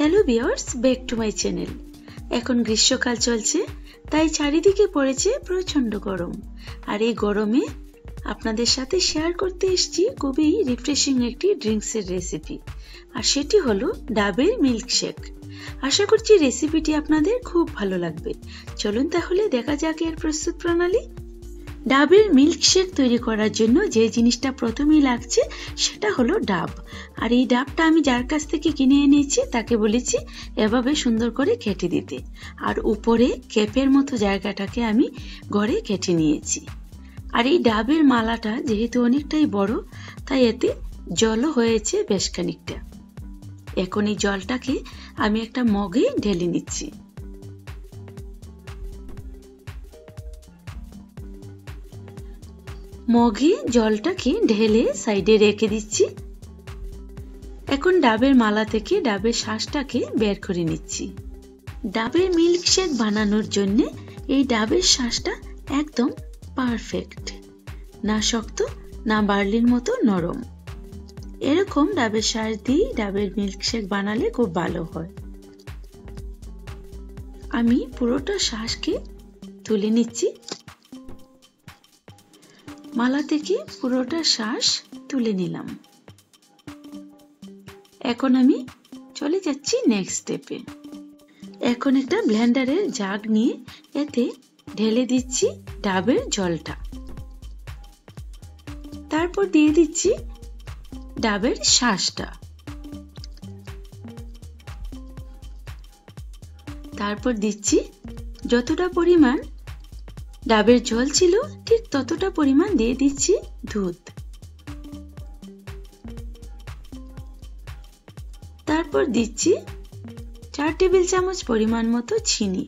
Hello viewers, back to my channel. এখন গ্রীষ্মকাল চলছে, তাই চারিদিকে পড়েছে প্রচন্ড গরম। আর এই গরমে আপনাদের সাথে শেয়ার করতে এসেছি খুবই রিফ্রেশিং একটি ড্রিঙ্কসের রেসিপি, আর সেটি হলো ডাবের মিল্কশেক। আশা করছি রেসিপিটি আপনাদের খুব ভালো লাগবে। চলুন তাহলে দেখা যাক এর প্রস্তুত প্রণালী। ডাবের মিল্কশেক তৈরি করার জন্য যে জিনিসটা প্রথমেই লাগছে সেটা হলো ডাব। আর এই ডাবটা আমি যার কাছ থেকে কিনে এনেছি তাকে বলেছি এভাবে সুন্দর করে কেটে দিতে, আর উপরে ক্যাপের মতো জায়গাটাকে আমি ঘরে কেটে নিয়েছি। আর এই ডাবের মালাটা যেহেতু অনেকটাই বড়, তাই এতে জলও হয়েছে বেশ খানিকটা। এখন এই জলটাকে আমি একটা মগে ঢেলে নিচ্ছি। মগে জলটাকে ঢেলে সাইডে রেখে দিচ্ছি। এখন ডাবের মালা থেকে ডাবের শাঁসটাকে বের করে নিচ্ছি। ডাবের মিল্কশেক বানানোর জন্য এই ডাবের শাঁসটা একদম পারফেক্ট, না শক্ত না বার্লির মতো নরম। এরকম ডাবের শাঁস দিয়ে ডাবের মিল্কশেক বানালে খুব ভালো হয়। আমি পুরোটা শাঁসকে তুলে নিচ্ছি। মালা থেকে পুরোটা শাঁস তুলে নিলাম। এখন আমি চলে যাচ্ছি নেক্সট স্টেপে। এখন একটা ব্লেন্ডারের জাগ নিয়ে এতে ঢেলে দিচ্ছি ডাবের জলটা। তারপর দিয়ে দিচ্ছি ডাবের শাঁসটা। তারপর দিচ্ছি যতটা পরিমাণ ডাবের জল ছিল ঠিক ততটা পরিমাণ দিয়ে দিচ্ছি দুধ। তারপর দিচ্ছি 4 টেবিল চামচ পরিমাণ মতো চিনি।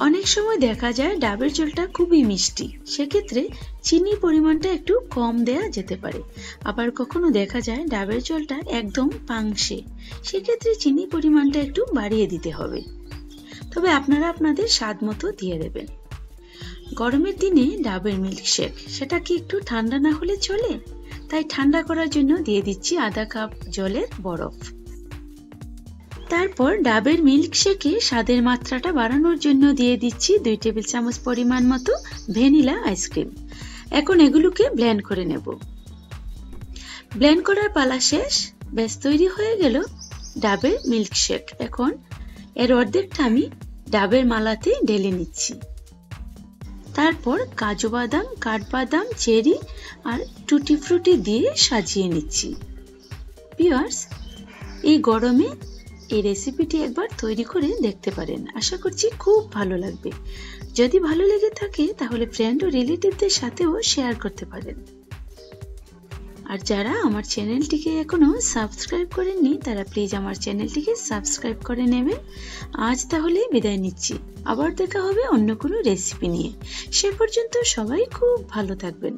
অনেক সময় দেখা যায় ডাবের জলটা খুবই মিষ্টি, সেক্ষেত্রে চিনির পরিমাণটা একটু কম দেয়া যেতে পারে। আবার কখনো দেখা যায় ডাবের জলটা একদম পাংশে, সেক্ষেত্রে চিনির পরিমাণটা একটু বাড়িয়ে দিতে হবে। তবে আপনারা আপনাদের স্বাদ মতো দিয়ে দেবেন। গরমের দিনে ডাবের মিল্কশেক সেটা কি একটু ঠান্ডা না হলে চলে, তাই ঠান্ডা করার জন্য দিয়ে দিচ্ছি আধা কাপ জলের বরফ। তারপর ডাবের মিল্কশেকে স্বাদের মাত্রাটা বাড়ানোর জন্য দিয়ে দিচ্ছি 2 টেবিল চামচ পরিমাণ মতো ভ্যানিলা আইসক্রিম। এখন এগুলোকে ব্লেন্ড করে নেব। ব্লেন্ড করার পালা শেষ, বেশ তৈরি হয়ে গেল ডাবের মিল্কশেক। এখন এর অর্ধেকটা আমি ডাবের মালাতে ঢেলে নিচ্ছি। তারপর কাজু বাদাম, কাঠবাদাম, চেরি আর টুটি ফ্রুটি দিয়ে সাজিয়ে নিচ্ছি। ভিউয়ার্স, এই গরমে এই রেসিপিটি একবার তৈরি করে দেখতে পারেন। আশা করছি খুব ভালো লাগবে। যদি ভালো লেগে থাকে তাহলে ফ্রেন্ড ও রিলেটিভদের সাথেও শেয়ার করতে পারেন। আর যারা আমার চ্যানেলটিকে এখনো সাবস্ক্রাইব করেননি তারা প্লিজ আমার চ্যানেলটিকে সাবস্ক্রাইব করে নেবেন। আজ তাহলে বিদায় নিচ্ছি, আবার দেখা হবে অন্য কোনো রেসিপি নিয়ে। সে পর্যন্ত সবাই খুব ভালো থাকবেন।